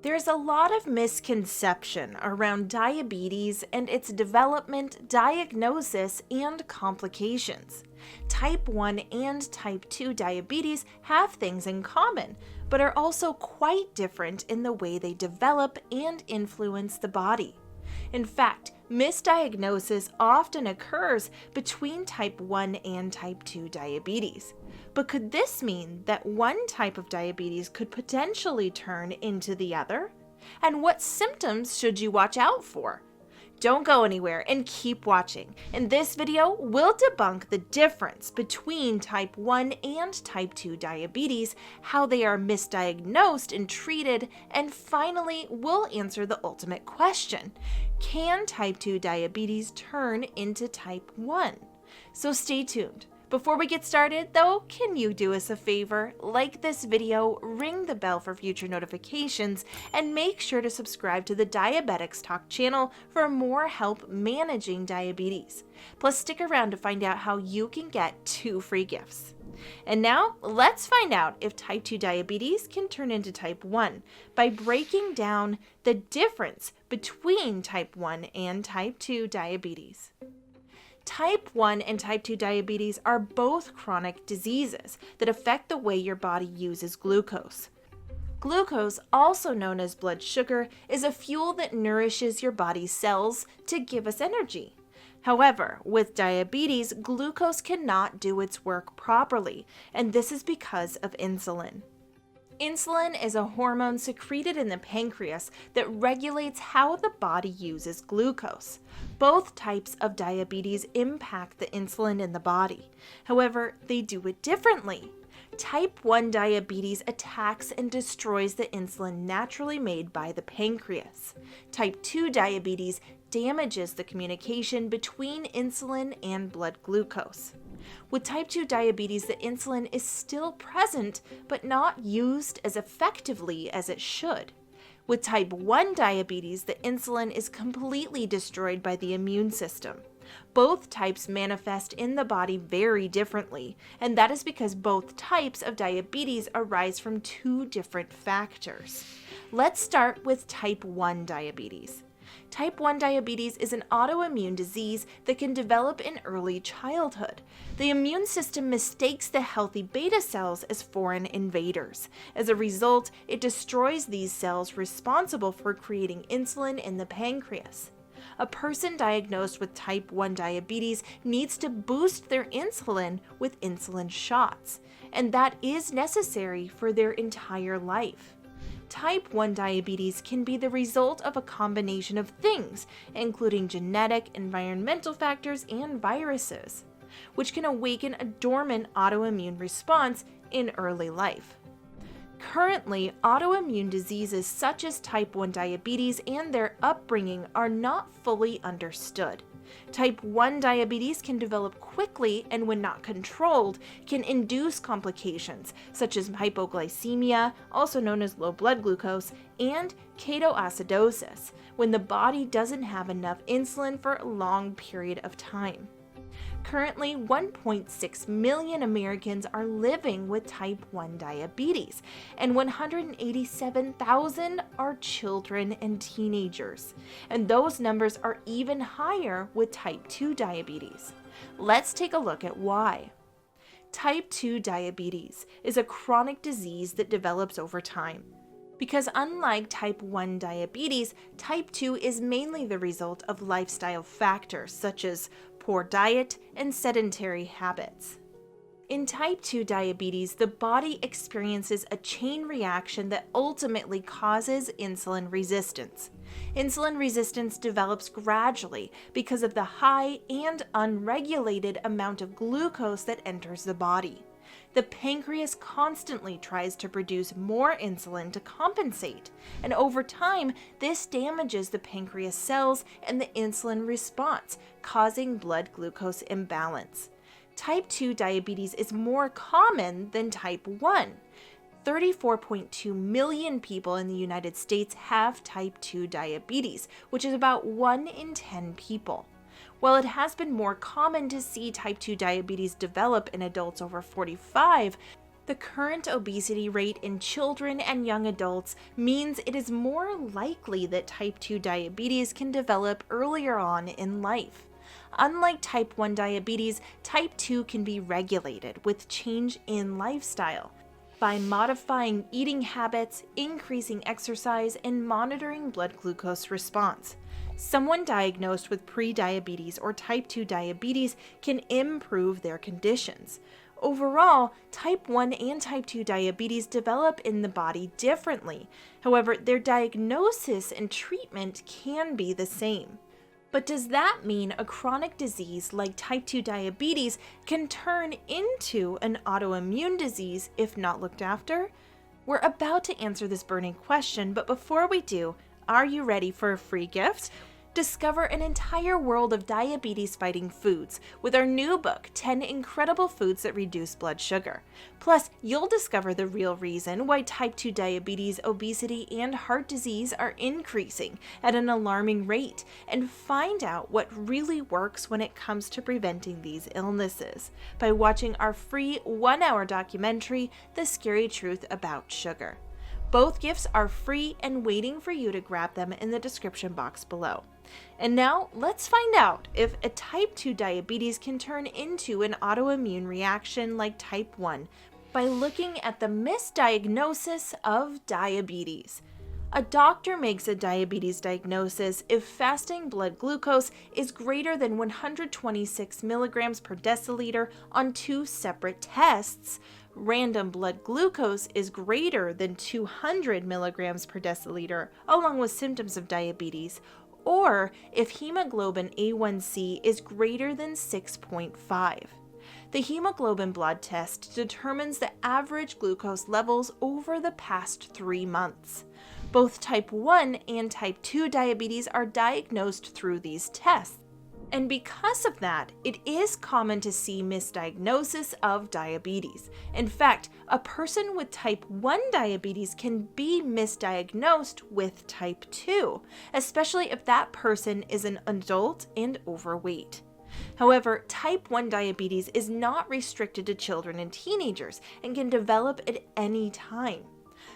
There's a lot of misconception around diabetes and its development, diagnosis, and complications. Type 1 and type 2 diabetes have things in common, but are also quite different in the way they develop and influence the body. In fact, misdiagnosis often occurs between type 1 and type 2 diabetes. But could this mean that one type of diabetes could potentially turn into the other? And what symptoms should you watch out for? Don't go anywhere and keep watching. In this video, we'll debunk the difference between type 1 and type 2 diabetes, how they are misdiagnosed and treated, and finally, we'll answer the ultimate question: can type 2 diabetes turn into type 1? So stay tuned. Before we get started, though, can you do us a favor? Like this video, ring the bell for future notifications, and make sure to subscribe to the Diabetics Talk channel for more help managing diabetes. Plus, stick around to find out how you can get 2 free gifts. And now, let's find out if type 2 diabetes can turn into type 1 by breaking down the difference between type 1 and type 2 diabetes. Type 1 and type 2 diabetes are both chronic diseases that affect the way your body uses glucose. Glucose, also known as blood sugar, is a fuel that nourishes your body's cells to give us energy. However, with diabetes, glucose cannot do its work properly, and this is because of insulin. Insulin is a hormone secreted in the pancreas that regulates how the body uses glucose. Both types of diabetes impact the insulin in the body. However, they do it differently. Type 1 diabetes attacks and destroys the insulin naturally made by the pancreas. Type 2 diabetes damages the communication between insulin and blood glucose. With type 2 diabetes, the insulin is still present, but not used as effectively as it should. With type 1 diabetes, the insulin is completely destroyed by the immune system. Both types manifest in the body very differently, and that is because both types of diabetes arise from 2 different factors. Let's start with type 1 diabetes. Type 1 diabetes is an autoimmune disease that can develop in early childhood. The immune system mistakes the healthy beta cells as foreign invaders. As a result, it destroys these cells responsible for creating insulin in the pancreas. A person diagnosed with type 1 diabetes needs to boost their insulin with insulin shots, and that is necessary for their entire life. Type 1 diabetes can be the result of a combination of things, including genetic, environmental factors, and viruses, which can awaken a dormant autoimmune response in early life. Currently, autoimmune diseases such as type 1 diabetes and their upbringing are not fully understood. Type 1 diabetes can develop quickly and, when not controlled, can induce complications such as hypoglycemia, also known as low blood glucose, and ketoacidosis, when the body doesn't have enough insulin for a long period of time. Currently, 1.6 million Americans are living with type 1 diabetes, and 187,000 are children and teenagers. And those numbers are even higher with type 2 diabetes. Let's take a look at why. Type 2 diabetes is a chronic disease that develops over time. Because unlike type 1 diabetes, type 2 is mainly the result of lifestyle factors such as poor diet and sedentary habits. In type 2 diabetes, the body experiences a chain reaction that ultimately causes insulin resistance. Insulin resistance develops gradually because of the high and unregulated amount of glucose that enters the body. The pancreas constantly tries to produce more insulin to compensate, and over time, this damages the pancreas cells and the insulin response, causing blood glucose imbalance. Type 2 diabetes is more common than type 1. 34.2 million people in the United States have type 2 diabetes, which is about 1 in 10 people. While it has been more common to see type 2 diabetes develop in adults over 45, The current obesity rate in children and young adults means it is more likely that type 2 diabetes can develop earlier on in life. Unlike type 1 diabetes, type 2 can be regulated with change in lifestyle by modifying eating habits, increasing exercise, and monitoring blood glucose response. Someone diagnosed with prediabetes or type 2 diabetes can improve their conditions. Overall, type 1 and type 2 diabetes develop in the body differently. However, their diagnosis and treatment can be the same. But does that mean a chronic disease like type 2 diabetes can turn into an autoimmune disease if not looked after? We're about to answer this burning question, but before we do, are you ready for a free gift? Discover an entire world of diabetes-fighting foods with our new book, 10 Incredible Foods That Reduce Blood Sugar. Plus, you'll discover the real reason why type 2 diabetes, obesity, and heart disease are increasing at an alarming rate, and find out what really works when it comes to preventing these illnesses by watching our free 1-hour documentary, The Scary Truth About Sugar. Both gifts are free and waiting for you to grab them in the description box below. And now, let's find out if a type 2 diabetes can turn into an autoimmune reaction like type 1 by looking at the misdiagnosis of diabetes. A doctor makes a diabetes diagnosis if fasting blood glucose is greater than 126 milligrams per deciliter on 2 separate tests, random blood glucose is greater than 200 milligrams per deciliter along with symptoms of diabetes, or if hemoglobin A1C is greater than 6.5. The hemoglobin blood test determines the average glucose levels over the past 3 months. Both type 1 and type 2 diabetes are diagnosed through these tests. And because of that, it is common to see misdiagnosis of diabetes. In fact, a person with type 1 diabetes can be misdiagnosed with type 2, especially if that person is an adult and overweight. However, type 1 diabetes is not restricted to children and teenagers and can develop at any time.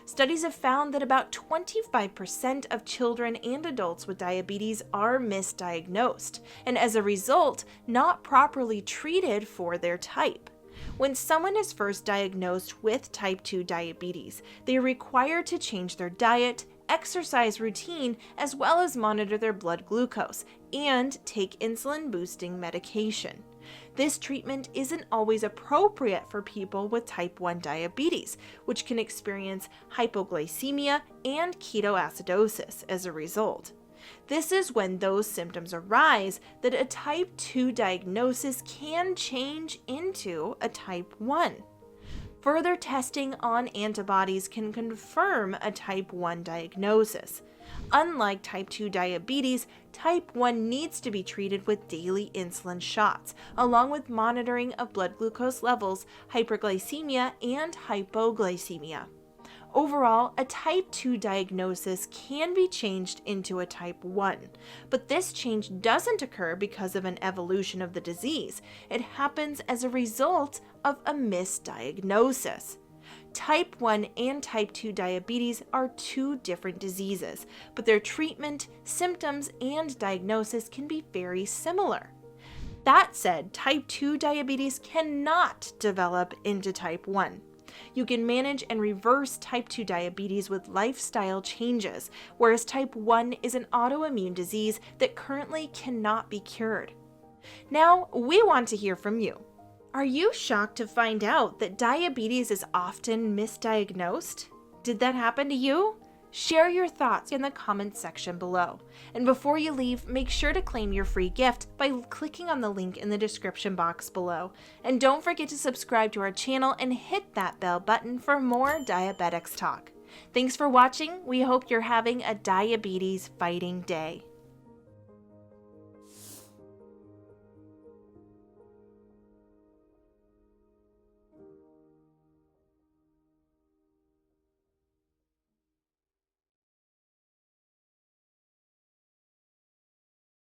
Studies have found that about 25% of children and adults with diabetes are misdiagnosed, and as a result, not properly treated for their type. When someone is first diagnosed with type 2 diabetes, they are required to change their diet, exercise routine, as well as monitor their blood glucose and take insulin-boosting medication. This treatment isn't always appropriate for people with type 1 diabetes, which can experience hypoglycemia and ketoacidosis as a result. This is when those symptoms arise that a type 2 diagnosis can change into a type 1. Further testing on antibodies can confirm a type 1 diagnosis. Unlike type 2 diabetes, type 1 needs to be treated with daily insulin shots, along with monitoring of blood glucose levels, hyperglycemia, and hypoglycemia. Overall, a type 2 diagnosis can be changed into a type 1, but this change doesn't occur because of an evolution of the disease. It happens as a result of a misdiagnosis. Type 1 and type 2 diabetes are 2 different diseases, but their treatment, symptoms, and diagnosis can be very similar. That said, type 2 diabetes cannot develop into type 1. You can manage and reverse type 2 diabetes with lifestyle changes, whereas type 1 is an autoimmune disease that currently cannot be cured. Now, we want to hear from you. Are you shocked to find out that diabetes is often misdiagnosed? Did that happen to you? Share your thoughts in the comments section below. And before you leave, make sure to claim your free gift by clicking on the link in the description box below. And don't forget to subscribe to our channel and hit that bell button for more Diabetics Talk. Thanks for watching. We hope you're having a diabetes fighting day.